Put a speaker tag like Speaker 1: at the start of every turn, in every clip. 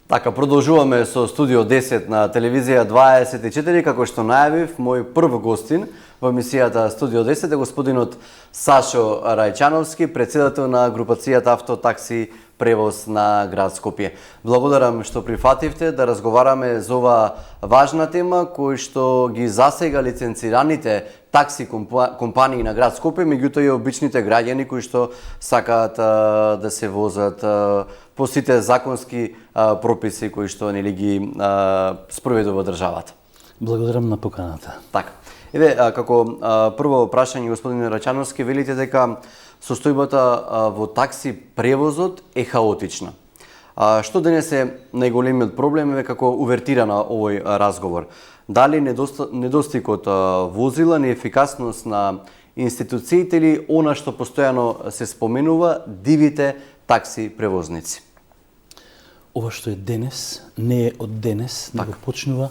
Speaker 1: Така, продолжуваме со Студио 10 на телевизија 24, како што најавив, мој прв гостин во емисијата Студио 10 е господинот Сашо Рајчановски, председател на групацијата Автотакси превоз на град Скопје. Благодарам што прифативте да разговараме за ова важна тема кој што ги засега лиценцираните такси компании на град Скопје, меѓутоа и обичните граѓани кои што сакаат да се возат по сите законски прописи кои што нели ги спроведува државата.
Speaker 2: Благодарам на поканата.
Speaker 1: Така. Еве, како прво прашање, господин Рајчановски, велите дека состојбата во такси превозот е хаотична. Што денес е најголемиот проблем е како увертира на овој разговор? Дали недостигот возила, неефикасност на институциите или она што постојано се споменува, дивите такси превозници?
Speaker 2: Ова што е денес, не е од денес, него почнува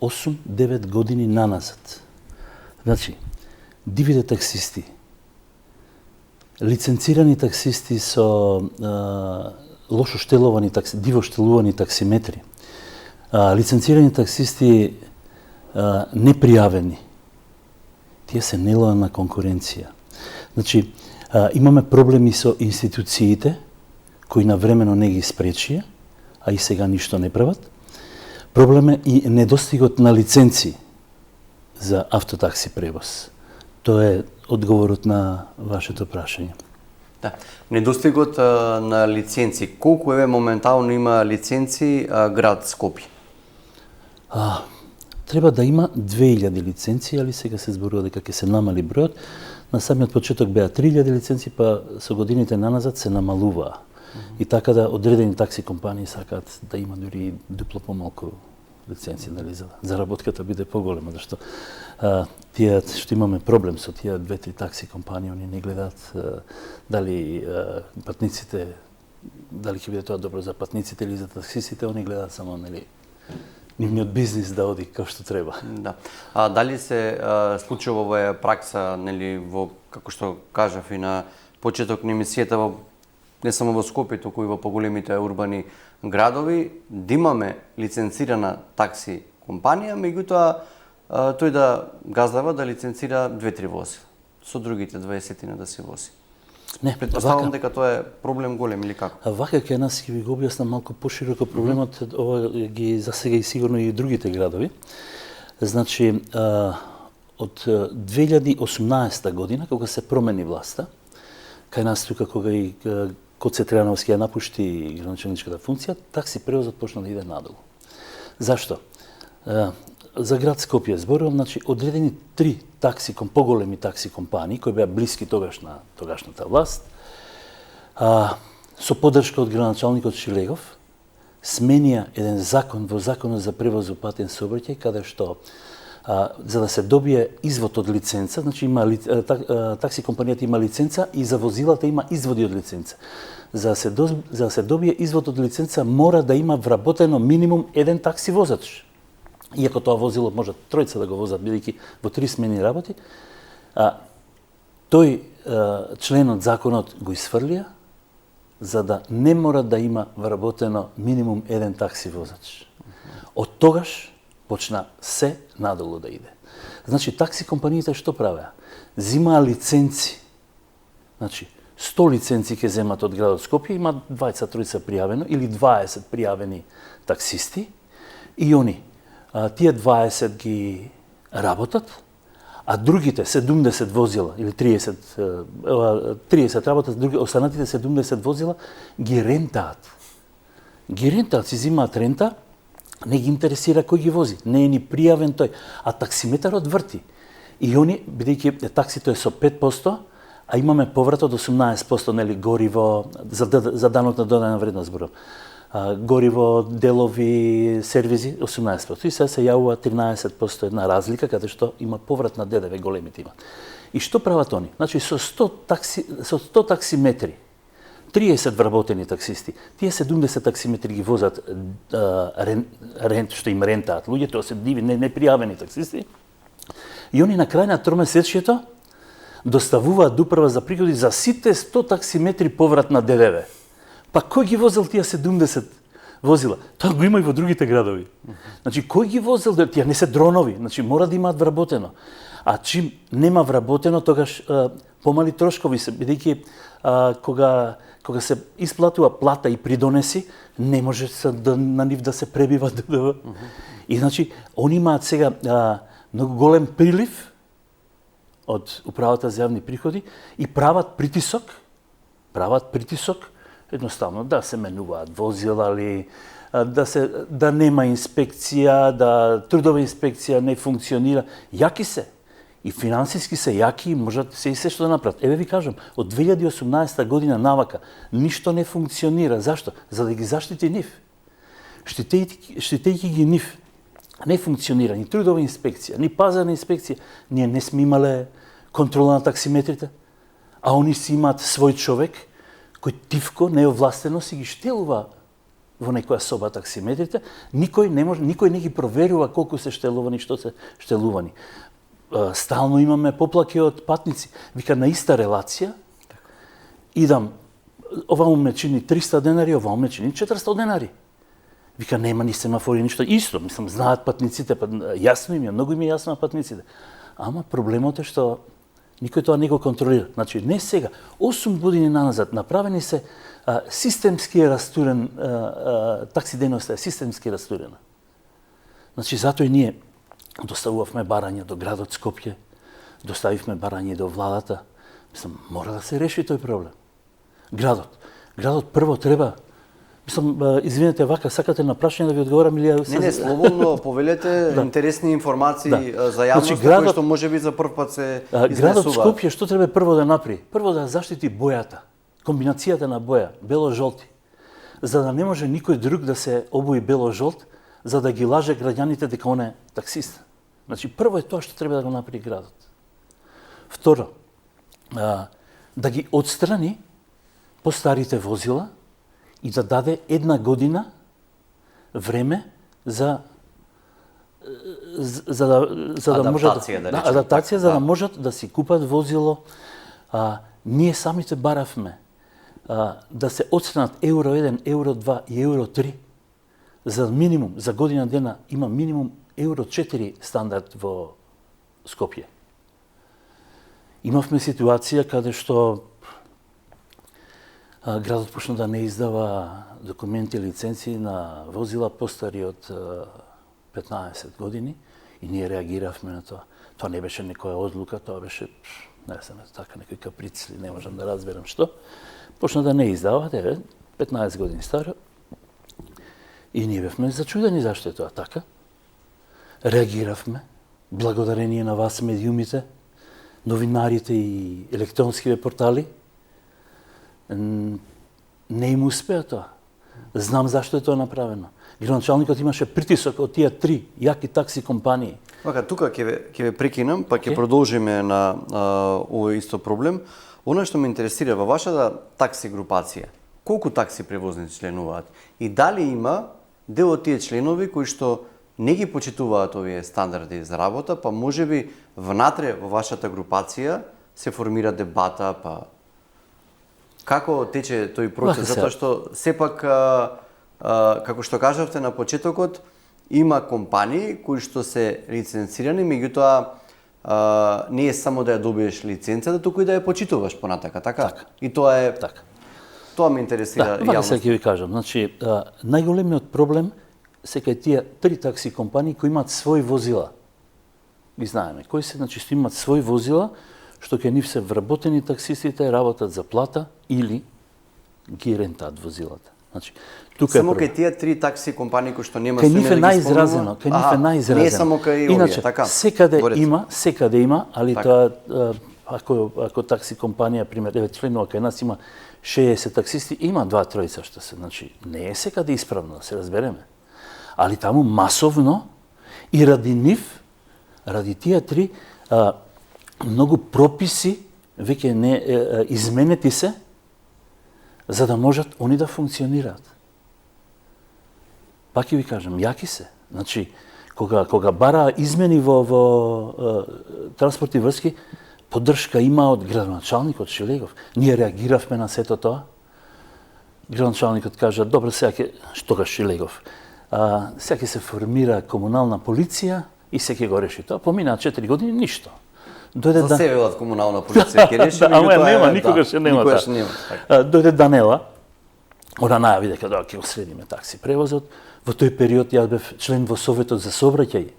Speaker 2: 8-9 години наназад. Значи, дивите таксисти, лиценцирани таксисти со лошо штелувани такси, диво штелувани таксиметри, лиценцирани таксисти непријавени, тие се нелојална конкуренција. Значи, имаме проблеми со институциите, кои навремено не ги спречија, а и сега ништо не прават. Проблем е и недостигот на лиценци за автотакси превоз. Тоа е одговорот на вашето прашање.
Speaker 1: Да. Недостигот на лиценци. Колку моментално има лиценци град Скопје?
Speaker 2: Треба да има 2000 лиценци, али сега се зборува дека ќе се намали бројот. На самиот почеток беа 3000 лиценци, па со годините наназад се намалуваа. И така да одредени такси компании сакаат да има дури дупло помалку лиценци, дали за заработката биде поголема, зашто тие што имаме проблем со тие две-три такси компании, они не гледаат дали патниците, дали ќе биде тоа добро за патниците или за таксистите, они гледаат само нивниот бизнис да оди како што треба.
Speaker 1: Да. Дали се случува оваа пракса, нели, во, како што кажав и на почеток на емисијата, не само во Скопје, туку и во поголемите урбани градови, да имаме лиценцирана такси компанија, меѓутоа тој да газдава да лиценцира 2-3 вози, со другите 20 да се вози.
Speaker 2: Не,
Speaker 1: предпоставувам дека тоа е проблем голем или како?
Speaker 2: Вака ќе нас ќе ви го објаснам малку пошироко проблемот, ова ги засега и сигурно и другите градови. Значи, од 2018 година, кога се промени власта, кај нас тука кога и Коце Тријановски ја напушти градоначалничката функција, такси превозот почна да иде надолу. Зашто? За град Скопје зборувам, значи одредени 3 такси, поголеми такси компании кои беа блиски тогаш на тогашната власт, со поддршка од градоначалникот Шилегов, сменија еден закон во Законот за превоз во патен сообраќај, каде што за да се добие извод од лиценца, значи има такси компанијата има лиценца и за возилата има изводи од лиценца. За да се добие извод од лиценца мора да има вработено минимум еден такси возач. Иако тоа возило може тројца да го возат, бидејќи во 3 смени работи, тој член од законот го изфрлија за да не мора да има вработено минимум еден такси возач. Од тогаш почна се надолу да иде. Значи, такси компаниите што правеа? Зимаа лиценци. Значи, 100 лиценци ќе земат од градот Скопје, има 20-30 пријавено или 20 пријавени таксисти и они, тие 20 ги работат, а другите 70 возила или 30 работат, останатите 70 возила ги рентаат. Ги рентаат, си зимаат рента, не ги интересира кој ги вози, не е ни пријавен тој, а таксиметарот врти. И они, бидејќи таксито е со 5%, а имаме поврат од 18%, нели, гориво, за данок на додадена вредност зборам. Гориво, делови, сервизи, 18%. И сега се јавува 13% една разлика, каде што има поврат на ДДВ, големите имат. И што прават они? Значи, со 100 таксиметри, 30 вработени таксисти, тие 70 таксиметри ги возат што им рентаат луѓе, тоа се диви, непријавени таксисти, и они на крај на тромесечјето доставуваат до управа за приходи за сите 100 таксиметри поврат на ДДВ. Па кој ги возел тие 70 возила. Тоа го има и во другите градови. Значи, кој ги возил? Тие не се дронови, значи мора да имаат вработено. А чим нема вработено, тогаш помали трошкови се, бидејќи кога се исплатува плата и придонеси, не може на нив да се пребива ДДВ. И значи, они имаат сега многу голем прилив од управата за јавни приходи и прават притисок едноставно да се менуваат возила ли, да нема инспекција, да трудова инспекција не функционира. Јаки се. И финансиски се јаки и можат се и се што да направат. Еве ви кажам, од 2018 година навака ништо не функционира. Зашто? За да ги заштити нив. Штитејќи ги нив, не функционира ни трудова инспекција, ни пазарна инспекција. Ние не сме имале контрола на таксиметрите, а они си имаат свој човек кој тивко, неовластено си ги штелува во некоја соба таксиметрите. Никој не ги проверува колку се штелувани, што се штелувани. Стално имаме поплаки од патници. Вика, на иста релација, идам, ова ме чини 300 денари, ова ме чини 400 денари. Вика, нема ни семафори, ништо. Исто, мислам, знаат патниците, јасно им е, многу им е јасно на патниците. Ама проблемот е што никој тоа не го контролира. Значи, не сега, 8 години наназад направени се системски е растурен, такси дејноста е системски растурена. Значи, затоа и ние доставувавме барања до градот Скопје, доставивме барања до владата. Мислам, мора да се реши тој проблем. Градот прво треба. Мислам, извинете, вака, сакате на прашање да ви одговорам или
Speaker 1: Не, слободно повелете интересни информации за јавноста, значи, кои што можеби за прв пат се изнесува.
Speaker 2: Градот Скопје што треба прво да направи? Прво да заштити бојата, комбинацијата на боја, бело-жолти, за да не може никој друг да се обуи бело-жолт, за да ги лаже граѓаните дека он е таксист. Значи, прво е тоа што треба да го направи градот. Второ, да ги отстрани постарите возила и да даде 1 година време за да можат адаптација, за да можат да си купат возило. Ние самите баравме да се отстранат Евро 1, Евро 2 и Евро 3. За минимум, за година дена има минимум Евро 4 стандард во Скопје. Имавме ситуација каде што градот почна да не издава документи и лиценци на возила постари од 15 години и ние реагиравме на тоа. Тоа не беше некоја одлука, тоа беше, не знам, така некој каприц, не можам да разберам што. Почна да не издава, 15 години старо. И ние бевме зачудени зашто е тоа така. Реагиравме, благодарение на вас медиумите, новинарите и електронските портали. Не им успеа тоа. Знам зашто е тоа направено. Градоначалникот имаше притисок од тие 3 јаки такси компании.
Speaker 1: Тука ќе ве прекинам, па ќе продолжиме на овој исто проблем. Она што ме интересира во вашата такси групација, колку такси превозници членуваат и дали има дел од тие членови кои што не ги почитуваат овие стандарди за работа, па можеби внатре во вашата групација се формира дебата, па како тече тој процес, затоа што сепак како што кажавте на почетокот, има компании кои што се лиценцирани, меѓутоа не е само да ја добиеш лиценцата, туку и да ја почитуваш понатака, така? И тоа е Тоа ме интересира јавно.
Speaker 2: Сега ќе ви кажам, значи најголемиот проблем се кај тие 3 такси компании кои имаат свој возила. Ги знаеме, кои се, значи, што имаат свој возила, што кај нив се вработени таксистите, работат за плата или ги рентаат возилата. Значи, тука
Speaker 1: само кај тие 3 такси компании кои што нема
Speaker 2: кај нив е најизразено, кај нив е најизразено.
Speaker 1: Не само кај овие, така.
Speaker 2: Секаде има, али тоа ако такси компанија пример, еве членува кај нас има 60 таксисти, има 2-3 што се, значи не е секаде исправно, да се разбереме. Али таму масовно и ради нив, ради тие 3 многу прописи веќе не изменети се за да можат они да функционираат. Пак ќе ви кажам, јаки се. Значи, кога бара измени во транспорт и врски, поддршка има од градоначалникот Шилегов. Ние реагиравме на сето тоа. градоначалникот кажа, добро, сега ќе, штогаш и легов, сега ќе се формира комунална полиција и се ќе го реши тоа. Поминаа 4 години, ништо.
Speaker 1: Дојде за себе од комунална полиција ќе реши,
Speaker 2: ама нема, никогаш нема. Дојде Данела, она најави дека да ќе го средиме такси превозот. Во тој период јас бев член во Советот за сообраќај,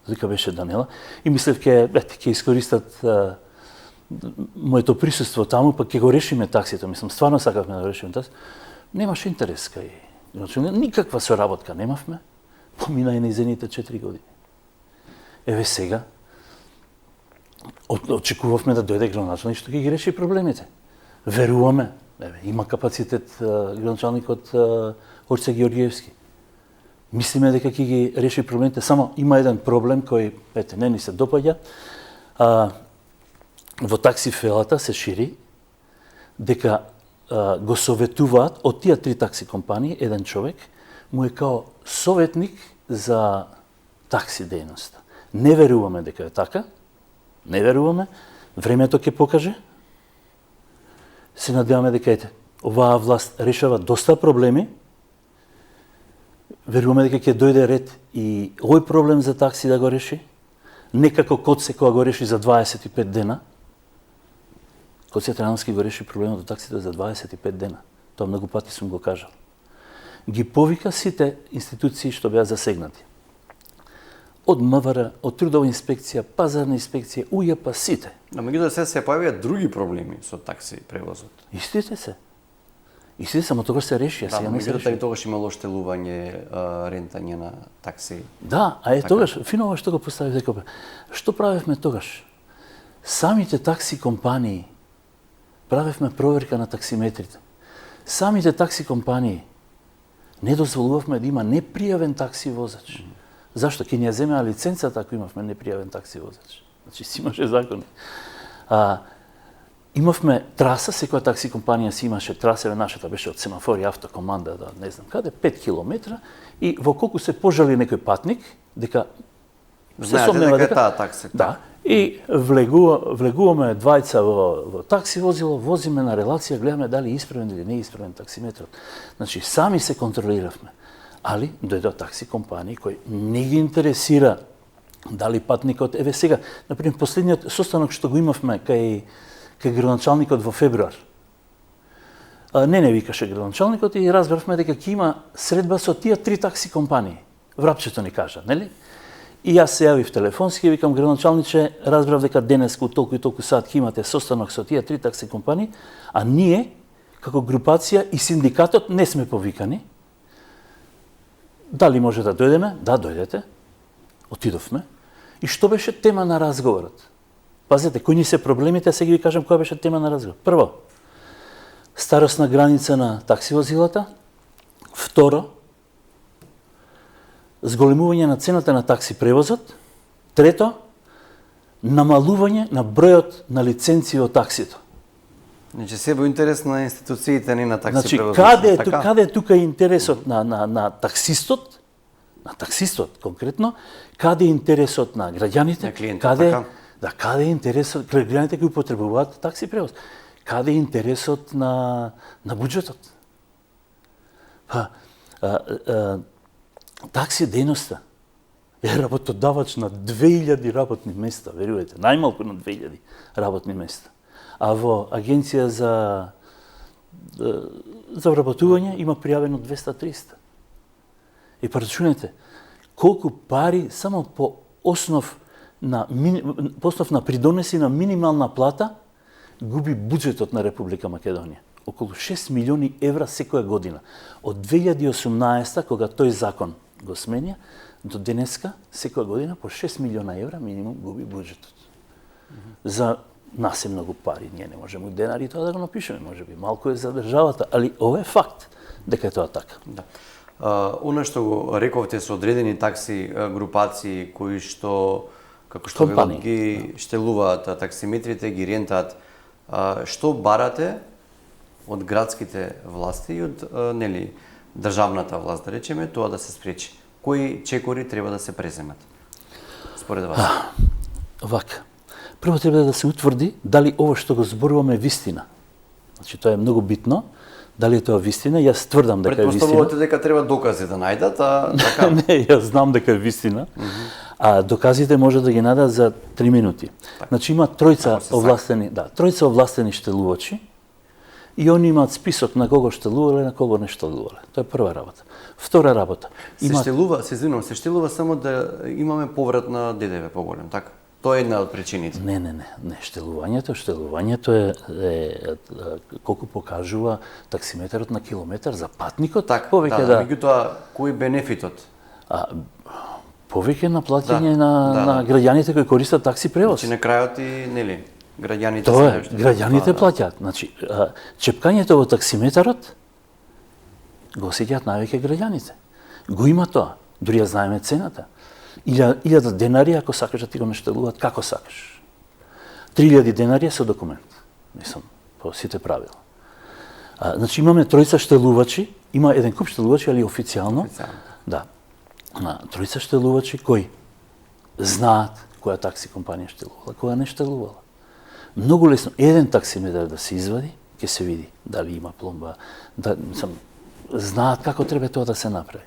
Speaker 2: дека беше Данела, и мислев ќе искористат моето присуство таму, па ќе го решиме таксито. Мислам, стварно сакавме да го решиме таксито. Немаше интерес кај никаква соработка немавме. Помина и неизените 4 години. Еве сега, очекувавме да дојде градоначалник што ќе ги реши проблемите. Веруваме, има капацитет градоначалникот Орце Георгиевски. Мислиме дека ќе ги реши проблемите, само има еден проблем кој, не ни се допаѓа. Во таксифелата се шири дека го советуваат од тие 3 такси компании, еден човек му е као советник за такси дејноста. Не веруваме дека е така, не веруваме, времето ќе покаже. Се надеваме дека оваа власт решава доста проблеми. Веруваме дека ќе дојде ред и овој проблем за такси да го реши. Некако Коце кога го реши за 25 дена. Коце Трајановски го реши проблемот од таксите за 25 дена. Тоа многу пати сум го кажал. Ги повика сите институции што беа засегнати. Од МВР, од трудова инспекција, пазарна инспекција, УЈП, сите.
Speaker 1: Но меѓутоа се појавиат други проблеми со такси превозот.
Speaker 2: Истите се. Истите само тогаш се решија, сега не се реши.
Speaker 1: Да, тогаш имало штелување, рентање на такси.
Speaker 2: Да, тогаш, фино ова што го поставив дека. Што правевме тогаш? Самите такси компании правевме проверка на таксиметрите. Самите такси компании не дозволувавме да има непријавен такси возач. Зашто? Ке ни ја земеа лиценцата ако имавме непријавен такси возач. Значи, си имаше закони. Имавме траса, секоја такси компанија си имаше траса, нашата беше од семафори, автокоманда, да не знам каде, 5 километра, и во колку се пожали некој патник, дека
Speaker 1: се сомнева дека таа такси.
Speaker 2: Да, и влегуваме двајца во такси возило, возиме на релација, гледаме дали е исправен или не е исправен таксиметрот. Значи, сами се контролиравме. Али дојдоа такси компании кои не ги интересира дали патникот, еве сега, например, последниот состанок што го имавме кај градоначалникот во февруар. Не викаше градоначалникот и разбравме дека ќе има средба со тие 3 такси компании. Врапчето ни кажа, нели? И јас се јавив телефонски, викам градоначалниче, разбрав дека денес у толку и толку сат ќе имате состанок со тие 3 такси компании, а ние како групација и синдикатот не сме повикани. Дали може да дојдеме? Да, дојдете. Отидовме. И што беше тема на разговорот? Пазете, кои ни се проблемите, сега ви кажам која беше тема на разговор. Прво, старосна граница на такси возилата. Второ, зголемување на цената на такси превозот. Трето, намалување на бројот на лиценци во таксито.
Speaker 1: Значи се во интерес на институциите, не на такси превозот.
Speaker 2: Каде е тука интересот на таксистот? На таксистот конкретно, каде е интересот на граѓаните?
Speaker 1: На клиентот, така?
Speaker 2: Да, каде е интересот граѓаните кои потребуваат такси превоз? Каде е интересот на буџетот? Такси дејноста е работодавач на 2000 работни места, верувате, најмалку на 2000 работни места. А во агенција за вработување има пријавено 200-300. И прерачунете, колку пари само по основ на придонеси на минимална плата губи буџетот на Република Македонија. Околу 6 милиони евра секоја година. Од 2018, кога тој закон го сменја, до денеска, секоја година, по 6 милиона евра минимум губи буџетот. За нас е многу пари, ние не можеме денари тоа да го напишеме, може би малку е за државата, али ова е факт дека е тоа така.
Speaker 1: Да. Оно што го рековте со одредени такси групации кои што како што ги штелуваат таксиметрите, ги рентаат, што барате од градските власти и од државната власт, да речеме, тоа да се спречи? Кои чекори треба да се преземат според вас?
Speaker 2: Вака. Прво треба да се утврди дали ова што го зборуваме е вистина. Значи тоа е многу битно, Дали е тоа вистина? Јас тврдам дека е вистина.
Speaker 1: Претпоставувате дека треба докази да најдат, а така?
Speaker 2: Не, јас знам дека е вистина. А доказите може да ги најдат за 3 минути. Значи има тројца овластени, тројца овластени штелувачи и они имаат список на кого штелувале, на кого не штелувале. Тоа е прва работа. Втора работа.
Speaker 1: Се штелува само да имаме поврат на ДДВ поголем, така? Тоа е една од причините.
Speaker 2: Не, штелувањето е колку покажува таксиметрот на километар за патникот,
Speaker 1: така,
Speaker 2: повеќе
Speaker 1: меѓутоа кој бенефитот?
Speaker 2: Повеќе на плаќање на граѓаните кои користат такси превоз.
Speaker 1: Значи на крајот и нели граѓаните
Speaker 2: тоа е, граѓаните плаќаат. Значи чепкањето во таксиметарот го осеќаат највеќе граѓаните. Го има тоа, дури ја знаеме цената. 1000 денари ако сакаш да ти го наштелуваат како сакаш. 3000 денари со документ. Мислам, по сите правила. Значи имаме тројца штелувачи, има еден куп штелувачи, али официјално. Да. Тројца штелувачи кои знаат која такси компанија штелувала, која не штелувала. Многу лесно еден таксиметар да се извади, ќе се види дали има пломба, знаат како треба тоа да се направи.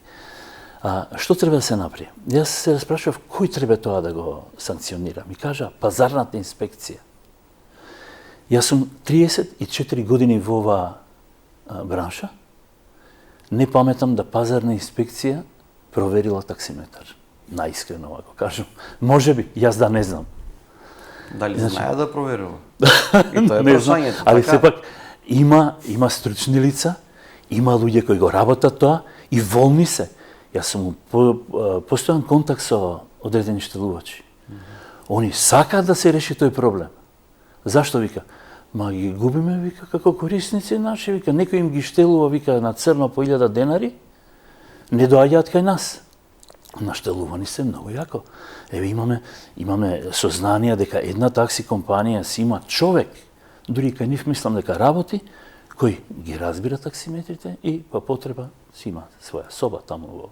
Speaker 2: Што треба да се направи? Јас се распрашував кој треба тоа да го санкционира. Ми кажа пазарната инспекција. Јас сум 34 години во оваа бранша. Не паметам да пазарна инспекција проверила таксиметар. Наискрено ако кажам. Можеби, јас да не знам.
Speaker 1: Дали знаја да проверува? И тоа е
Speaker 2: не знам,
Speaker 1: прашањето.
Speaker 2: али сепак има стручни лица, има луѓе кои го работат тоа и волни се. Јас сум постојан контакт со одредени штелувачи. Они сакаат да се реши тој проблем. Зашто вика? Ма ги губиме, вика, како корисници наши, вика, некој им ги штелува, вика, на црно по 1000 денари, не доаѓаат кај нас. Наштелувани се многу јако. Еве имаме сознание дека една такси компанија си има човек, дури кај нив мислам дека работи, кој ги разбира таксиметрите и по потреба си има своја соба таму во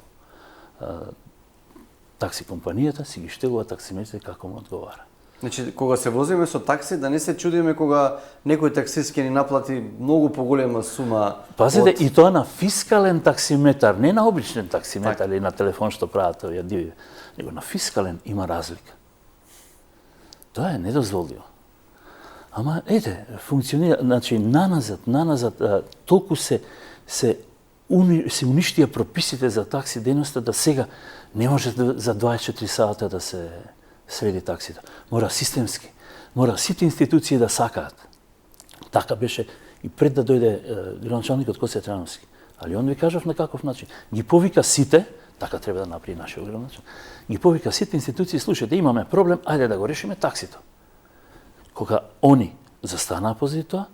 Speaker 2: такси компанијата, си ги штелува таксиметрите како му одговара.
Speaker 1: Значи, кога се возиме со такси, да не се чудиме кога некој таксист ќе ни наплати многу поголема сума.
Speaker 2: Пазите, и тоа на фискален таксиметар, не на обичен таксиметар или на телефон што прават овие диви, него на фискален има разлика. Тоа е недозволиво. Ама, ете, функционира, значи, наназад, толку се уништија прописите за такси дејноста да сега не може за 24 сата да се среди таксите. Мора системски. Мора сите институции да сакаат. Така беше и пред да дојде градоначалникот Коце Трановски. Али он ви кажав на каков начин. Ги повика сите, така треба да направи нашиот градоначалник, ги повика сите институции, слушајте, имаме проблем, ајде да го решиме таксито. Кога они застанаа позади тоа,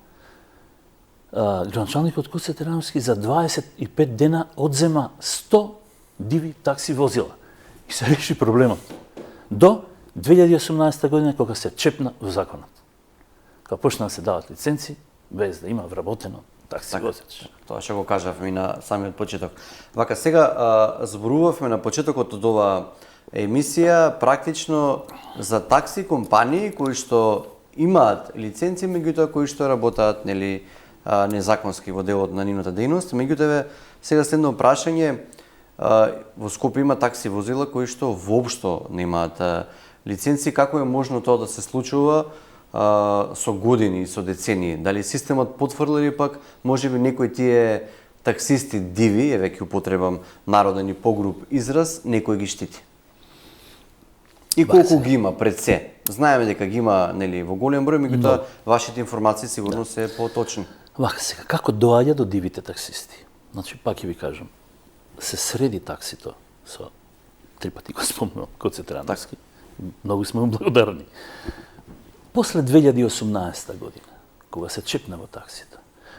Speaker 2: градоначалникот Коце Трановски за 25 дена одзема 100 диви такси возила. И се реши проблемот. До 2018 година, кога се чепна во законот. Кога почна да се дават лиценци, без да има вработено такси возеч.
Speaker 1: Тоа што го кажав и на самиот почеток. Вака, сега зборувавме на почетокот од оваа емисија практично за такси компании кои што имаат лиценци, меѓутоа кои што работаат нели незаконски во делот на нивната дејност. Меѓутоа сега следно прашање, во Скопје има такси возила кои што воопшто немаат лиценци, како е можно тоа да се случува со години, со децении? Дали системот потврди или пак можеби некои тие таксисти диви, еве ќе употребам народен и погруб израз, некој ги штити? И колку ги има пред се? Знаеме дека ги има нели во голем број, меѓутоа вашите информации сигурно се поточни.
Speaker 2: Вака сега, како доаѓа до дивите таксисти? Значи, пак ќе ви кажам, се среди таксито со 3 пати го спомнувам Коце Трановски. Многу сме му благодарни. После 2018 година, кога се чепна во таксито,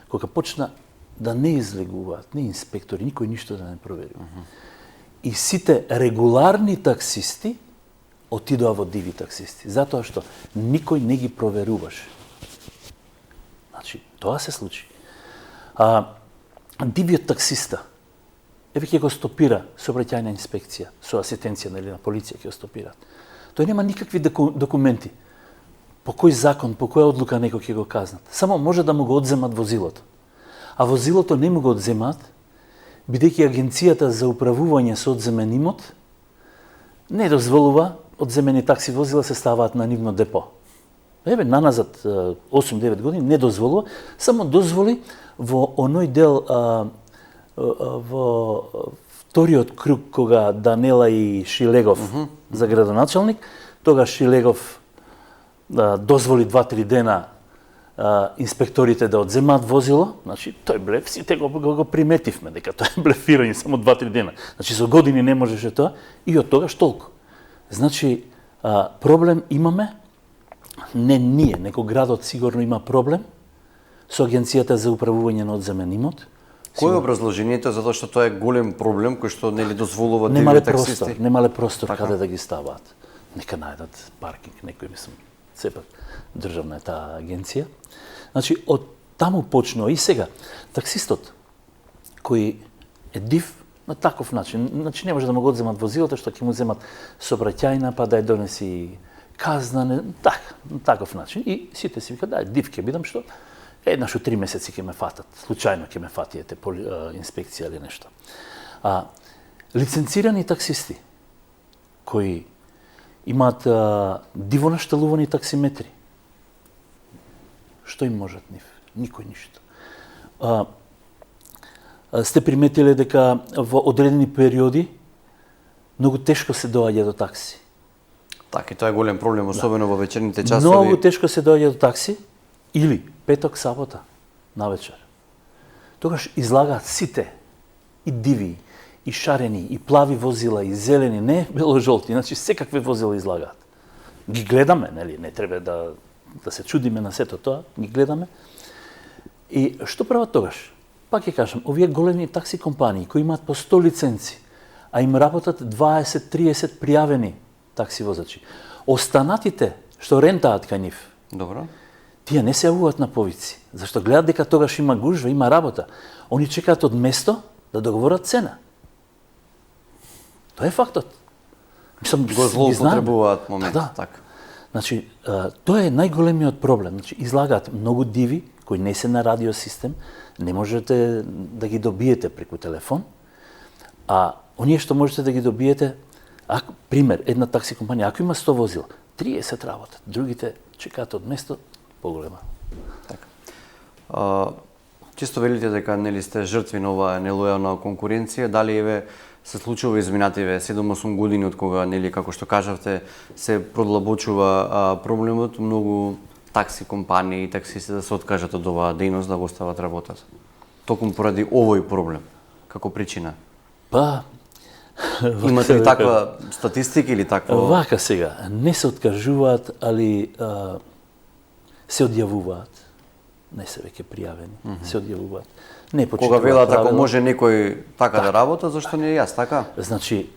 Speaker 2: кога почна да не излегуваат ни инспектори, никој ништо да не проверува. И сите регуларни таксисти отидоа во диви таксисти, затоа што никој не ги проверуваше. Значи, тоа се случи. Дивиот таксиста, еве ќе го стопира сообраќајна инспекција, со асистенција на полиција ќе го стопираат. Тој нема никакви документи. По кој закон, по која одлука некој ќе го казнат. Само може да му го одземат возилото. а возилото не му го одземаат, бидејќи Агенцијата за управување со одземен имот не дозволува одземени такси возила се ставаат на нивно депо. Еве, наназад 8-9 години не дозволува, само дозволи во оној дел во вториот круг кога Данела и Шилегов за градоначалник, тогаш Шилегов дозволи 2-3 дена инспекторите да одземаат возило, значи тој блеф, сите го приметивме дека тоа е блефирање само 2-3 дена. Значи со години не можеше тоа и од тогаш толку. Значи проблем имаме, не ние, него градот сигурно има проблем со Агенцијата за управување на одземен имот.
Speaker 1: Кој е образложението затоа што тоа е голем проблем кој што нели дозволува дивите таксисти?
Speaker 2: Немале простор каде да ги ставаат. Нека најдат паркинг, некој мислам, сепак државна е таа агенција. Значи, од таму почнува и сега. Таксистот, кој е див на таков начин, значи не може да му го одземат возилото, што ќе му земат сообраќајна, па да ја донеси казна, на таков начин. И сите си викаат, да, див ќе бидам, што еднаш од 3 месеци ќе ме фатат. Случајно ќе ме фатиете по инспекција или нешто. Лиценцирани таксисти, кои имаат диво нашталувани таксиметри, што им можат нив? Никој ништо. Сте приметиле дека во одредени периоди многу тешко се доаѓа до такси.
Speaker 1: Така, и тоа е голем проблем, особено во вечерните часови.
Speaker 2: Многу тешко се доаѓа до такси или петок, сабота, навечер. Тогаш излагаат сите, и диви, и шарени, и плави возила, и зелени, не бело-жолти, значи секакви возила излагаат. Ги гледаме, нели, не треба да се чудиме на сето тоа, ги гледаме. И што прават тогаш? Пак ќе кажам, овие големи такси компании кои имаат по 100 лиценци, а им работат 20-30 пријавени такси возачи. Останатите што рентаат кај нив,
Speaker 1: Добро.
Speaker 2: тие не се јавуваат на повици, зашто гледат дека тогаш има гужва, има работа. Они чекаат од место да договорат цена. Тоа е фактот. Мислам,
Speaker 1: Го злоупотребуваат момент,
Speaker 2: да.
Speaker 1: така.
Speaker 2: Значи, тоа е најголемиот проблем. Значи, излагаат многу диви кои не се на радиосистем, не можете да ги добиете преку телефон, а оние што можете да ги добиете, пример, една такси компанија, ако има 100 возила, 30 работат, другите чекаат од место поголема.
Speaker 1: Така. Често велите дека нели сте жртви на оваа нелојална конкуренција, дали еве се случува изминативе 7-8 години од кога нели како што кажавте се продлабочува проблемот, многу такси компании и таксисти да се откажат од оваа дејност да го остават работат. Токму поради овој проблем како причина.
Speaker 2: Па
Speaker 1: имате ли таква статистика или таква?
Speaker 2: Вака сега, не се откажуваат, али се одјавуваат. Не се веќе пријавени, се одјавуваат. Не
Speaker 1: Кога велат ако може некој така да работа, зашто не јас, така?
Speaker 2: Значи,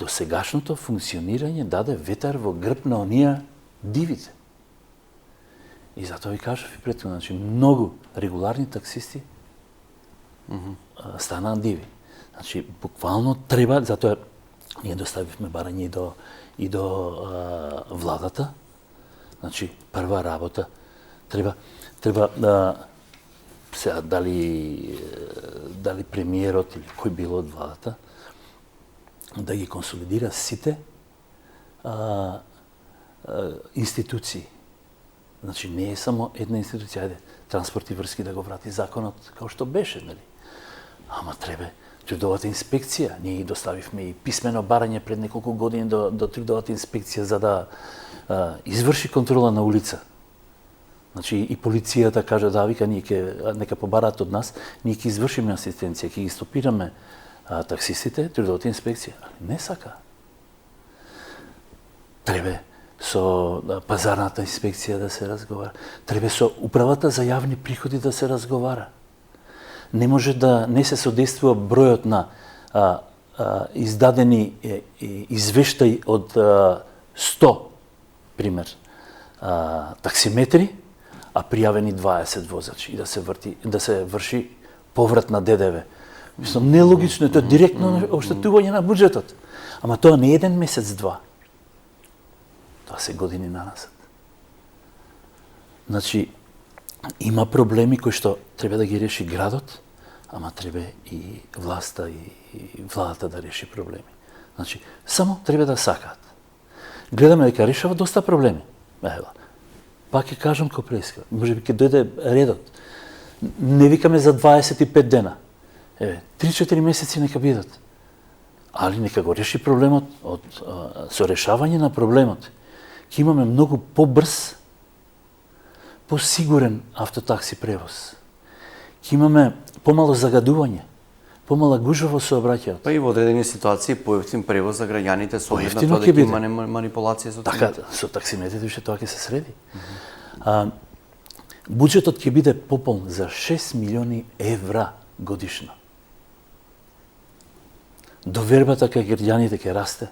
Speaker 2: досегашното функционирање даде ветар во грб на оние дивите. И затоа ви кажав и претходно, значи многу регуларни таксисти станаа диви. Значи, буквално треба, затоа ние доставивме барање и до владата. Значи, прва работа треба сега дали премиерот или кој било од владата да ги консолидира сите институции. Значи не е само една институција, ајде, транспорт и врски да го врати законот како што беше, нели? Ама треба трудовата инспекција. Ние доставивме и писмено барање пред неколку години до трудовата инспекција за да изврши контрола на улица. Значи и полицијата кажа да вика нека побараат од нас, ние ќе извршиме асистенција, ќе ги стопираме таксистите, трудовата инспекција. Не сака. Треба со пазарната инспекција да се разговара. Треба со управата за јавни приходи да се разговара. Не може да не се содействува бројот на издадени извештаи од 100, пример, таксиметри, а пријавени 20 возачи и да се врши поврат на ДДВ. Мислам, нелогично, тоа е директно оштетување на буџетот. Ама тоа не е еден месец, два. Тоа се години наназад. Значи, има проблеми кои што треба да ги реши градот, ама треба и власта и владата да реши проблеми. Значи, само треба да сакаат. Гледаме дека решава доста проблеми. Ева, пак ќе кажам кој преска. Може би ќе дојде редот. Не викаме за 25 дена. 3-4 месеци нека бидат. Али нека го реши проблемот со решавање на проблемот. Ќе имаме многу побрз, посигурен автотакси превоз. Ќе имаме помало загадување, помала гужва во сообраќајот.
Speaker 1: Па и во одредени ситуации поевтин превоз за граѓаните со оглед на тоа дека има манипулација со
Speaker 2: така, со таксиметрите уште тоа ќе се среди. Буџетот ќе биде пополн за 6 милиони евра годишно. Довербата кај граѓаните ќе расте,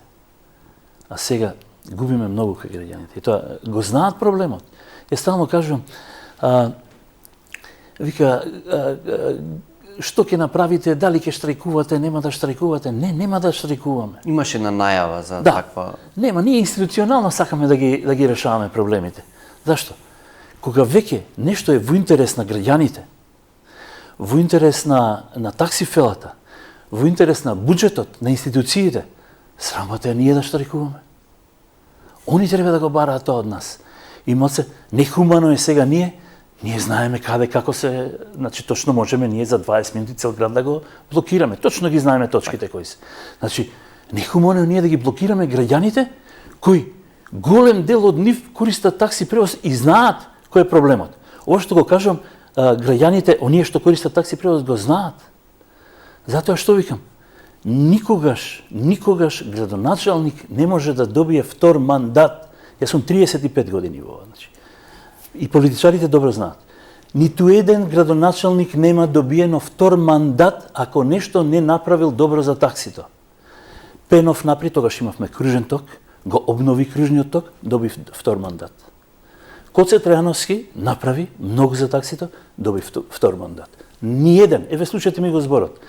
Speaker 2: а сега губиме многу кај граѓаните. И тоа го знаат проблемот. Ја стално кажувам, вика, што ќе направите, дали ќе штрајкувате, нема да штрајкувате? Не, нема да штрајкуваме.
Speaker 1: Имаше на најава за таква...
Speaker 2: Нема, ние институционално сакаме да ги решаваме проблемите. Зашто? Кога веќе нешто е во интерес на граѓаните, во интерес на таксифелата, во интерес на буџетот, на институциите, срамота е ние да штрајкуваме. Они треба да го бараат тоа од нас. И моце, нехумано е сега ние знаеме каде, како се, значи точно можеме ние за 20 минути цел град да го блокираме. Точно ги знаеме точките кои се. Значи, нехумано е ние да ги блокираме граѓаните кои голем дел од нив користат такси превоз и знаат кој е проблемот. Ова што го кажам, граѓаните, оние што користат такси превоз го знаат. Затоа што викам, никогаш градоначалник не може да добие втор мандат. Јас сум 35 години во ова, значи. И политичарите добро знаат. Ниту еден градоначалник нема добиено втор мандат ако нешто не направил добро за таксито. Пенов напри, тогаш имавме кружен ток, го обнови кружниот ток, доби втор мандат. Коце Трајановски направи многу за таксито, доби втор мандат. Ниеден, еве слушате ми го зборот.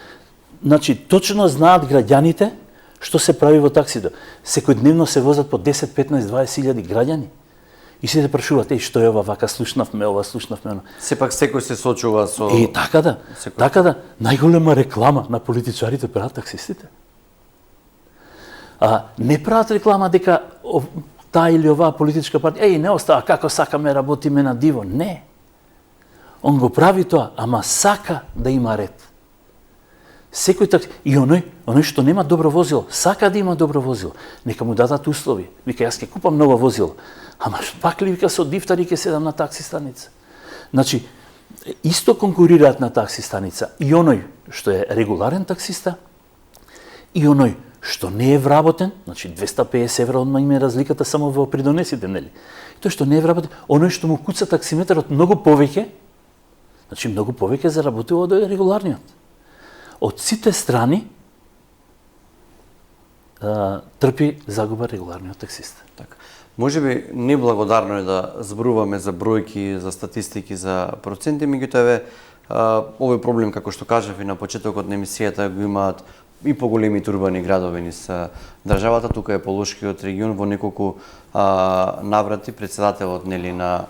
Speaker 2: Значи, точно знаат граѓаните што се прави во таксито. Секојдневно се возат по 10, 15, 20 илјади граѓани. И се прашуваат, што е ова, вака слушнавме, ова слушнавме.
Speaker 1: Сепак секој се сочува со...
Speaker 2: Така да, најголема реклама на политичарите прават таксистите. Не прават реклама дека таа или оваа политичка партија, не остава, како сакаме, работиме на диво. Не. Он го прави тоа, ама сака да има ред. Секој такси, и оној што нема добро возило, сака да има добро возило, нека му дадат услови. Вика, јас ќе купам ново возило. Ама пак ли, вика, со дифтари ќе седам на такси станица. Значи, исто конкурираат на такси станица и оној што е регуларен таксиста, и оној што не е вработен, значи 250 евра одма има разликата само во придонесите, нели? Тој што не е вработен, оној што му куца таксиметрот многу повеќе, значи многу повеќе заработува од регуларниот. Од сите страни трпи загуба регуларниот таксист.
Speaker 1: Така. Може би неблагодарно е да зборуваме за бројки, за статистики, за проценти, меѓутоа еве овој проблем, како што кажав и на почетокот на емисијата, го имаат и поголемите урбани градови низ државата. Тука е Полошкиот регион, во неколку наврати председателот, нели, на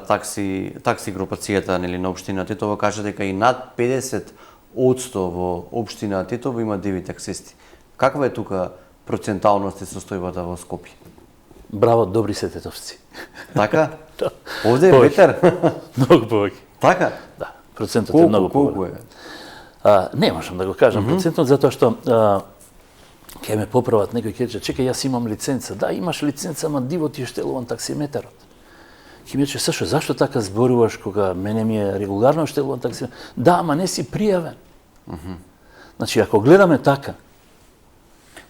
Speaker 1: такси групацијата, нели, на општина Тетово кажа дека и над 50% во општина Тетово има диви таксисти. Каква е тука проценталност и состојбата во Скопје?
Speaker 2: Браво, добри се тетовци.
Speaker 1: Така? Овде е ветер.
Speaker 2: Многу повеќе.
Speaker 1: Така?
Speaker 2: Да, процентот е многу повеќе.
Speaker 1: Колку е?
Speaker 2: Не можам да го кажам процентот, затоа што ќе ме поправат, некој ќе рече, чекај, јас имам лиценца. Да, имаш лиценца, ама диво ти е штелуван таксиметарот. Ќе ми рече, зашто така зборуваш кога мене ми е регуларно штелуван таксиметар? Да, ама не си пријавен. Значи, ако гледаме така,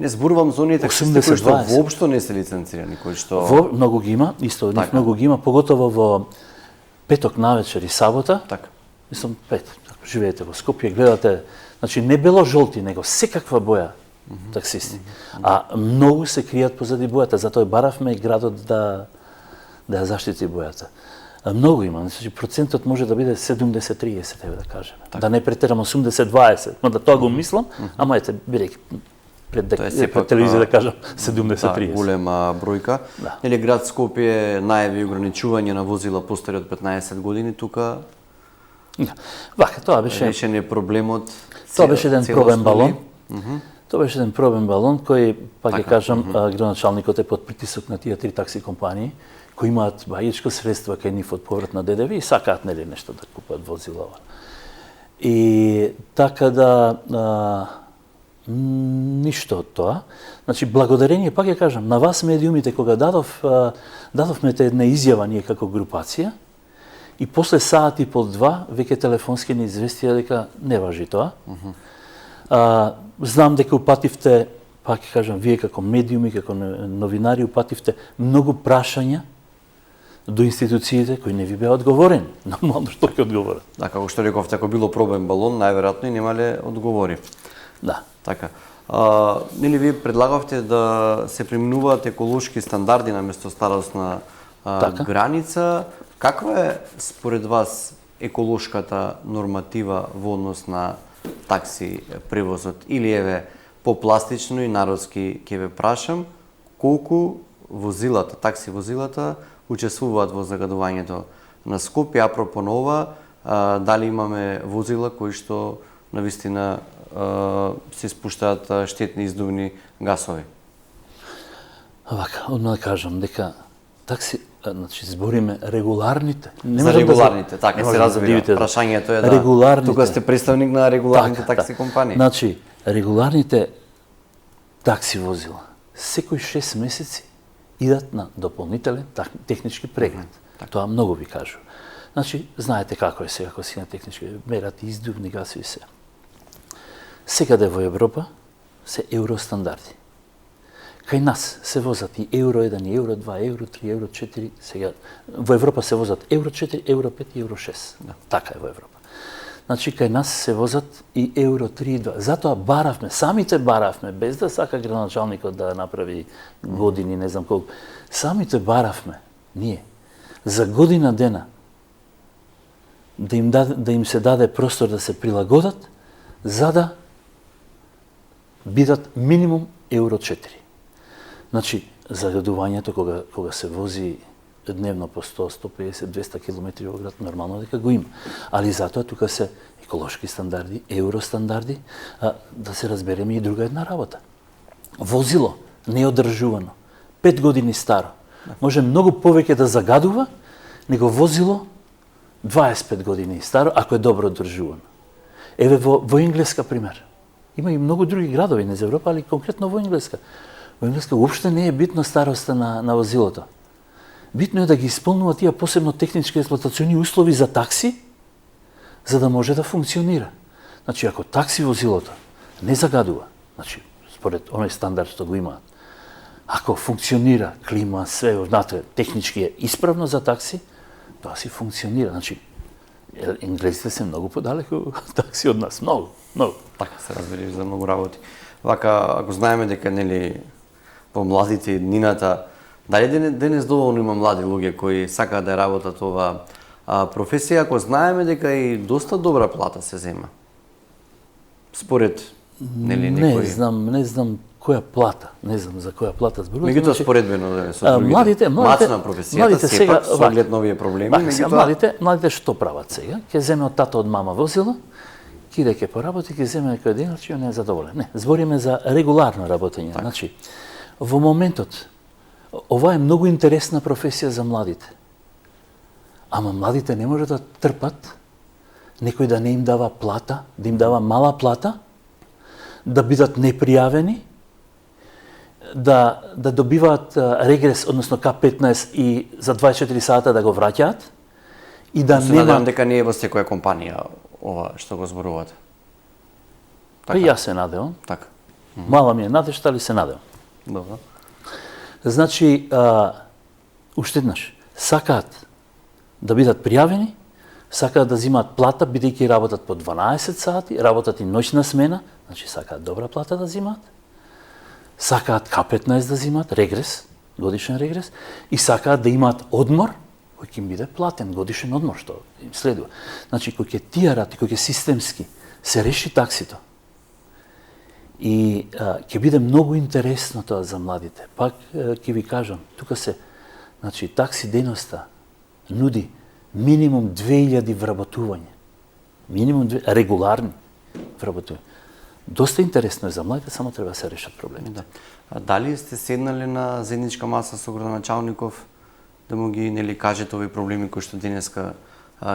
Speaker 1: не зборувам за оние таксисти кои што воопшто не се лиценцирани, кои што
Speaker 2: многу ги има, исто од нив многу ги има, поготово во петок навечер и сабота.
Speaker 1: Така.
Speaker 2: Мислам, ако живеете во Скопје, гледате, значи не бело жолти, него секаква боја таксисти. А многу се кријат позади бојата, затоа баравме и градот да ја заштити бојата. Многу има, значи процентот може да биде 70-30, еве да кажеме. Да не претерам 80-20, но да тоа го мислам, ама ете, бидејќи
Speaker 1: Тоа е сепак,
Speaker 2: телевизија да кажам 70-30.
Speaker 1: Да, голема бројка.
Speaker 2: Да.
Speaker 1: Нели град Скопје најави ограничување на возила постари од 15 години тука.
Speaker 2: Да. Вака, тоа беше
Speaker 1: Решен е проблемот.
Speaker 2: Тоа беше еден пробен балон.
Speaker 1: Мгм.
Speaker 2: Тоа беше еден пробен балон кој, пак ќе
Speaker 1: Така,
Speaker 2: кажам, градоначалникот е под притисок на тие 3 такси компании кои имаат бајечко средства кај нив од поврат на ДДВ и сакаат нели нешто да купат возила. И така да ништо од тоа. Значи, благодарение, пак ја кажам, на вас медиумите, кога дадовме една изјава ние како групација, и после саат и пол два, веќе телефонски ни известија дека не важи тоа. Знам дека упативте, пак ќе кажам, вие како медиуми, како новинари, упативте многу прашања до институциите кои не ви беа одговорени. Нормално што ќе одговорат.
Speaker 1: Да, како што рековте, ако било пробен балон, најверојатно и немале одговори.
Speaker 2: Да.
Speaker 1: Така. Нели вие предлагавте да се преминуваат еколошки стандарди наместо старосна
Speaker 2: Така.
Speaker 1: граница. Каква е според вас еколошката норматива во однос на такси превозот? Или еве попластично и народски ќе ве прашам, колку возилата, такси возилата учествуваат во загадувањето на Скопје, апропо на ова, дали имаме возила кои што навистина се спуштаат штетни издувни гасови?
Speaker 2: Вака, одма да кажам дека такси, значи збориме регуларните.
Speaker 1: За регуларните, така
Speaker 2: не
Speaker 1: се
Speaker 2: може да
Speaker 1: разбира.
Speaker 2: дивите
Speaker 1: Прашањето е да
Speaker 2: регуларните.
Speaker 1: тука сте представник на регуларните
Speaker 2: Така,
Speaker 1: такси компании.
Speaker 2: Значи, регуларните такси возила секој 6 месеци идат на дополнителен технички преглед. Тоа многу ви кажу. Значи, знаете како е сега кога си на технички, мерат издувни гасови се. Секаде во Европа се евростандарди. Кај нас се возат и евро 1, и евро 2, евро 3, евро 4, сега во Европа се возат евро 4, евро 5 и евро 6. Да. Така е во Европа. Значи, кај нас се возат и евро 3 и 2. Затоа баравме, самите баравме, без да сака градоначалникот да направи години, не знам колку. Самите баравме, ние, за година дена, да им се даде простор да се прилагодат, за да бидат минимум евро 4. Значи, загадувањето кога се вози дневно по 100, 150, 200 км во град, нормално дека го има. Али затоа тука се еколошки стандарди, евростандарди, да се разбереме и друга една работа. Возило неодржувано, 5 години старо, може многу повеќе да загадува него возило 25 години старо, ако е добро одржувано. Еве во Енглеска пример. Има и многу други градови низ Европа, али конкретно во Енглеска. Во Енглеска уопште не е битно староста на возилото. Битно е да ги исполнува тие посебно технички експлоатациони услови за такси, за да може да функционира. Значи, ако такси возилото не загадува, значи, според оној стандард што го имаат, ако функционира, клима, све, внатре, технички е исправно за такси, тоа си функционира. Значи, енглезите се многу подалеку такси од нас, многу, многу.
Speaker 1: Така се разбери за многу работи. Вака, ако знаеме дека нели по младите днината, дали денес доволно има млади луѓе кои сакаат да работат ова професија, ако знаеме дека и доста добра плата се зема? Според нели некои...
Speaker 2: Не знам која плата, не знам за која плата зборувате.
Speaker 1: Меѓутоа споредбено со другите.
Speaker 2: Младите
Speaker 1: млачна професијата сепак со оглед на овие проблеми,
Speaker 2: меѓутоа младите што прават сега? Ќе земе од тато од мама возило, ќе поработи, ќе земе некој денар, че не е задоволен. Не, збориме за регуларно работење.
Speaker 1: Так.
Speaker 2: Значи, во моментот ова е многу интересна професија за младите. Ама младите не може да трпат некој да не им дава плата, да им дава мала плата, да бидат непријавени, да добиваат регрес, односно К15 и за 24 сата да го враќаат и да
Speaker 1: се надевам дека не е во секоја компанија ова што го зборувате.
Speaker 2: Па јас се надевам.
Speaker 1: Така.
Speaker 2: Мала ми е надежта, али се надевам.
Speaker 1: Добро.
Speaker 2: Значи, уште еднаш, сакаат да бидат пријавени, сакаат да земаат плата, бидејќи работат по 12 сати, работат и ноќна смена, значи сакаат добра плата да земаат, сакаат К15 да земаат, регрес, годишен регрес, и сакаат да имаат одмор, кој ќе им биде платен, годишен одмор, што им следува. Значи, кој ќе тие работи, кој ќе системски се реши таксито, И ќе биде многу интересно тоа за младите. Пак ќе ви кажам, тука се, значи, такси дејноста нуди минимум 2000 вработувања. Минимум регуларни вработувања. Доста интересно е за младите, само треба да се решат проблеми.
Speaker 1: Да. Дали сте седнали на заедничка маса со градоначалников да му ги кажете овие проблеми кои што денеска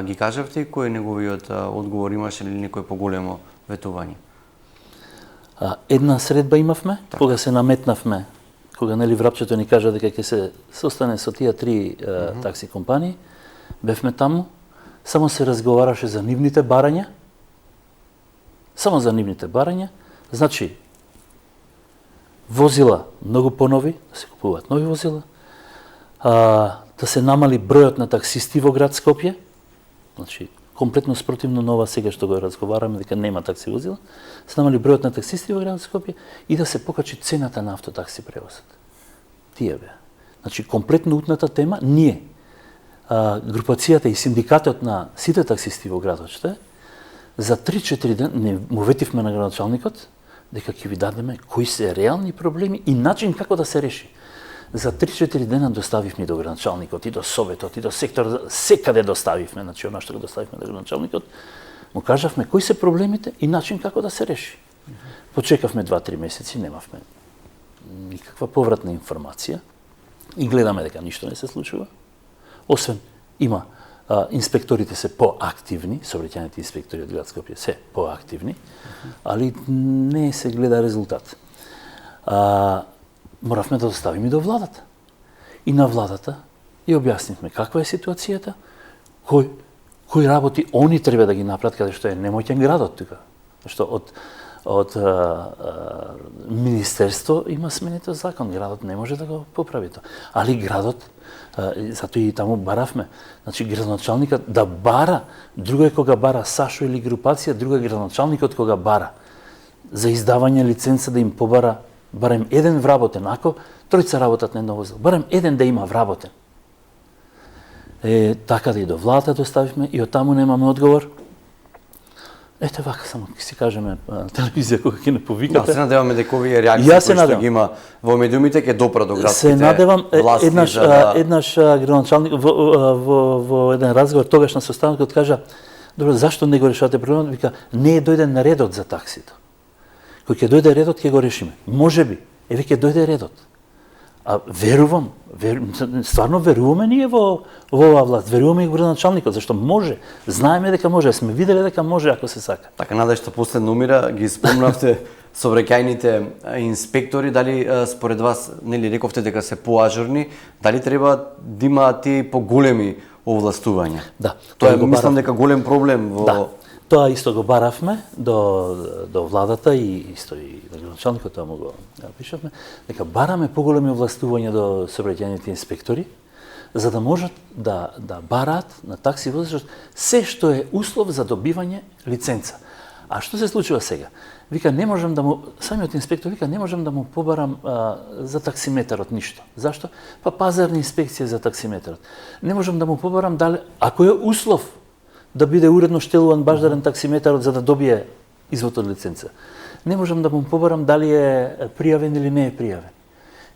Speaker 1: ги кажавте и кој неговиот одговор имаше или некој поголемо ветување?
Speaker 2: Една средба имавме, кога се наметнавме, кога Врапчето ни кажа дека ќе се состане со тие 3 такси компании, бевме таму, само се разговараше за нивните барања, само за нивните барања, значи возила многу понови, да се купуваат нови возила, да се намали бројот на таксисти во град Скопје, значи комплетно спротивно нова сега што го разговараме дека нема такси возила, се намали бројот на таксисти во град Скопје и да се покачи цената на автотакси превозот. Тие беа. Значи комплетно утната тема, ние групацијата и синдикатот на сите таксисти во градот што е, за 3-4 дена му ветивме на градоначалникот дека ќе ви дадеме кои се реални проблеми и начин како да се реши. За 3-4 дена доставивме до градоначалникот и до советот и до сектор, секаде доставивме, значи она што го доставивме до градоначалникот, му кажавме кои се проблемите и начин како да се реши. Почекавме 2-3 месеци, немавме никаква повратна информација и гледаме дека ништо не се случува. Освен има инспекторите се поактивни, сообраќајните инспектори од град Скопје се поактивни, али не се гледа резултат. Моравме да доставиме до владата. И на владата ја објаснивме каква е ситуацијата, кои работи они треба да ги направат, каде што е немоќен градот тука. Што од министерство има сменето закон, градот не може да го поправи тоа. Али градот, затоа и таму баравме, значи градоначалникот да бара, друго е кога бара Сашо или групација, друго е градоначалникот кога бара за издавање лиценца да им побара барем еден вработен, ако тројца работат на едно возило, барем еден да има вработен. Така да и до владата доставивме и од таму немаме одговор. Ете вака, само ќе си кажеме телевизија кога ќе не повикате.
Speaker 1: Да, се надеваме дека овие реакции кои што ги има во медиумите ќе допра до градските власти.
Speaker 2: Се надевам, еднаш градоначалник во еден разговор тогаш на состанокот кажа: "Добро, зашто не го решавате проблемот?" Вика: "Не е дојден на редот за таксито. Кој ќе дојде редот ќе го решиме. Можеби, еве ќе дојде редот." А верувам, стварно веруваме ние во оваа власт, веруваме и градоначалникот, зашто може, знаеме дека може, сме виделе дека може ако се сака.
Speaker 1: Така, надежта последно умира, ги спомнавте сообраќајните инспектори, дали според вас, рековте дека се поажурни, дали треба да имаат тие поголеми овластувања?
Speaker 2: Да.
Speaker 1: Тоа е, мислам дека голем проблем во...
Speaker 2: Да. Тоа исто го баравме до владата и исто и до градоначалникот, тоа му го пишавме, дека бараме поголеми овластувања до сообраќајните инспектори, за да можат да бараат на такси возачот се што е услов за добивање лиценца. А што се случува сега? Вика, не можам да му, самиот инспектор вика, не можам да му побарам за таксиметарот ништо. Зашто? Па пазарна инспекција за таксиметарот. Не можам да му побарам дали, ако е услов да биде уредно штелуван баждарен таксиметарот за да добие извод од лиценца. Не можам да му побарам дали е пријавен или не е пријавен.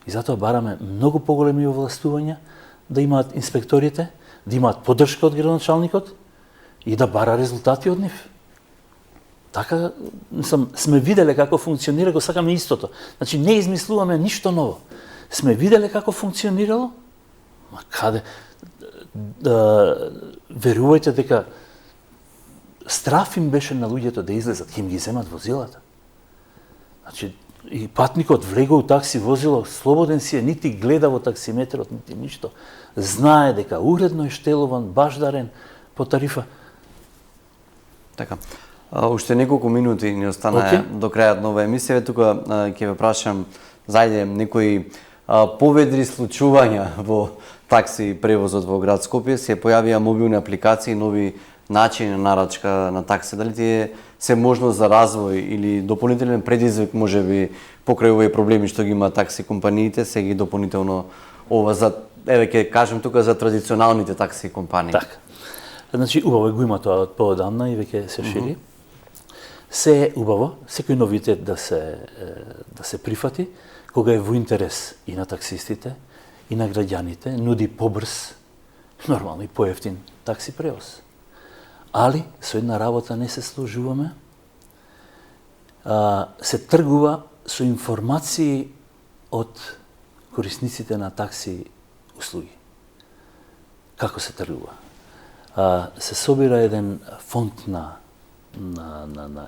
Speaker 2: И затоа бараме многу поголеми овластувања да имаат инспекторите, да имаат поддршка од градоначалникот и да бара резултати од нив. Така сме виделе како функционира, го сакаме истото. Значи не измислуваме ништо ново. Сме виделе како функционирало, ма каде верувајте дека страф им беше на луѓето да излезат, ќе им ги земат возилата. Значи, и патникот влегол у такси возило, слободен си е, нити гледа во таксиметрот, нити ништо. Знае дека уредно е штелуван, баждарен, по тарифа.
Speaker 1: Така. Уште неколку минути ни остана до крајот на оваа емисија. Тука ќе ве прашам зајде некои поведри случувања во такси превозот во град Скопје. Се појавија мобилни апликации, нови начини на нарачка на такси. Дали тие се можност за развој или дополнителен предизвик можеби покрај овие проблеми што ги има такси компаниите, се ги дополнително ова за, еве ќе кажем тука за традиционалните такси компании.
Speaker 2: Така. Значи убаво го има тоа од поодамна и веќе се шири. Се е убаво, секој новитет да се прифати, кога е во интерес и на таксистите, и на граѓаните, нуди побрз, нормално и поевтин такси превоз. Али, со една работа не се сложуваме, се тргува со информации од корисниците на такси услуги. Како се тргува? Се собира еден фонд на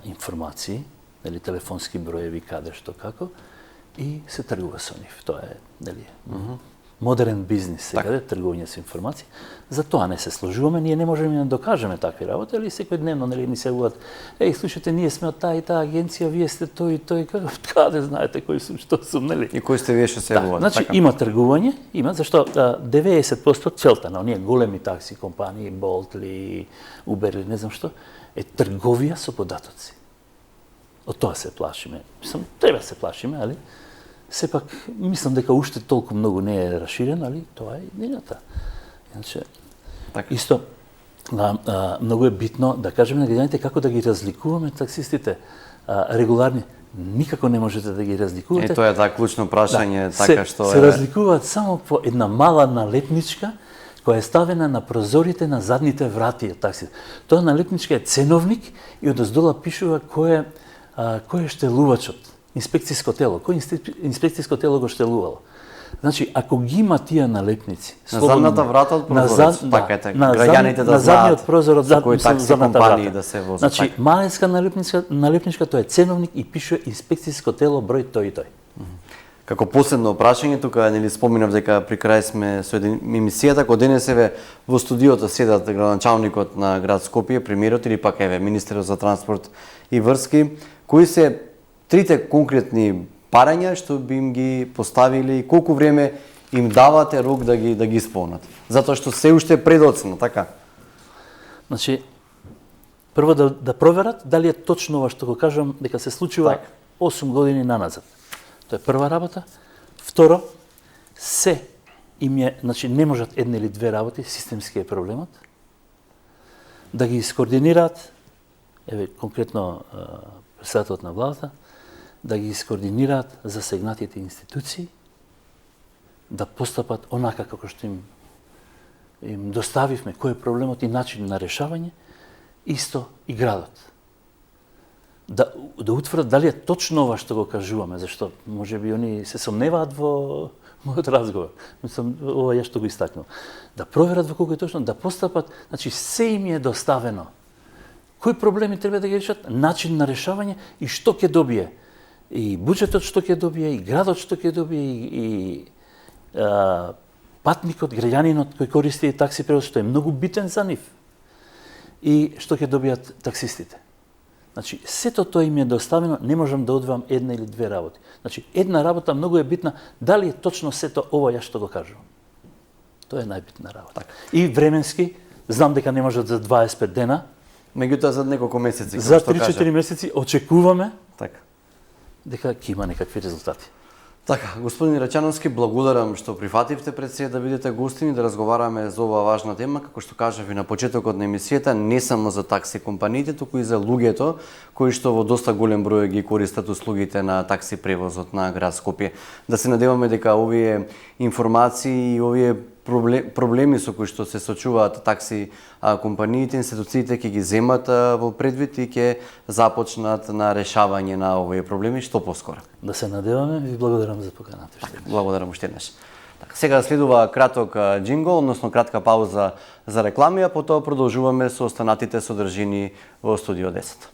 Speaker 2: информации, нели, телефонски броеви, каде, што, како, и се тргува со нив. Тоа е, нели, модерен бизнис сега, тргување со информации. За тоа не се сложуваме, ние не можеме да докажеме такви работи, али секојдневно, нели, ни се јавуваат: еј, слушате, ние сме од таа и таа агенција, вие сте тој и тој, каде знаете кој сум, што сум, нели?
Speaker 1: И кои сте вие што се јавуваат?
Speaker 2: Значи, има тргување, има, зашто 90% целта на оние големи такси компании, Bolt или Uber или не знам што, е трговија со податоци. Од тоа се плашиме. Мислам, треба се плашиме, али сепак мислам дека уште толку многу не е расширен, али тоа е идејата. Иначе, исто, многу е битно да кажеме на граѓаните како да ги разликуваме таксистите регуларни. Никако не можете да ги разликувате.
Speaker 1: Тоа е таа клучно прашање, така што
Speaker 2: се разликуваат само по една мала налепничка која е ставена на прозорите на задните врати од таксите. Тоа налепничка е ценовник и одоздола пишува кој е штелувачот, инспекциско тело, кој инспекциско тело го штелувало. Значи, ако ги има тие налепници,
Speaker 1: на задната врата од прозорец, така е, граѓаните да знаат за кои такси компании да се возат.
Speaker 2: Значи, маленска налепничка, тоа е ценовник и пишува инспекциско тело број тој и тој.
Speaker 1: Како последно прашање, тука нели споминав дека при крај сме со емисијата, кога денесеве во студиото седат градоначалникот на град Скопје, премиерот или пак еве министерот за транспорт и врски, кои се трите конкретни парања што би им ги поставили и колку време им давате рок да ги исполнат? Затоа што се уште предоцна, така?
Speaker 2: Значи, прво да проверат дали е точно ова што го кажам дека се случува 8 години наназад. Тоа е прва работа. Второ, значи не можат една или две работи, системски е проблемот. Да ги искоординираат, еве конкретно председателот на владата, да ги искоординираат засегнатите институции, да постапат онака како што им доставивме кој е проблемот и начин на решавање, исто и градот. Да утврдат дали е точно ова што го кажуваме, зашто можеби они се сомневаат во мојот разговор. Мислам, ова ја што го истакнал. Да проверат во колку е точно, да постапат, значи се им е доставено. Кои проблеми треба да ги решат, начин на решавање и што ќе добие. И буџетот што ќе добие, и градот што ќе добие, и патникот, граѓанинот кој користи такси превоз, што е многу битен за нив. И што ќе добијат таксистите. Значи, сето тоа им е доставено, не можам да одвам една или две работи. Значи, една работа многу е битна, дали е точно сето ова ја што го кажувам. Тоа е најбитна работа. И временски, знам дека не можат за 25 дена.
Speaker 1: Меѓутоа за неколку месеци.
Speaker 2: За 3-4 месеци очекуваме
Speaker 1: така
Speaker 2: дека ќе има некакви резултати.
Speaker 1: Така, господин Рачановски, благодарам што прифативте пред се да бидете гостини, да разговараме за оваа важна тема, како што кажав и на почетокот на емисијата, не само за такси компаниите, туку и за луѓето кои што во доста голем број ги користат услугите на такси превозот на град Скопје. Да се надеваме дека овие информации и овие проблеми со кои што се сочуваат такси компаниите, институциите ќе ги земат во предвид и ќе започнат на решавање на овие проблеми што поскоро.
Speaker 2: Да се надеваме, ви благодарам за поканата.
Speaker 1: Благодарам уште еднаш. Сега следува краток џингол, односно кратка пауза за реклами, а потоа продолжуваме со останатите содржини во Студио 10.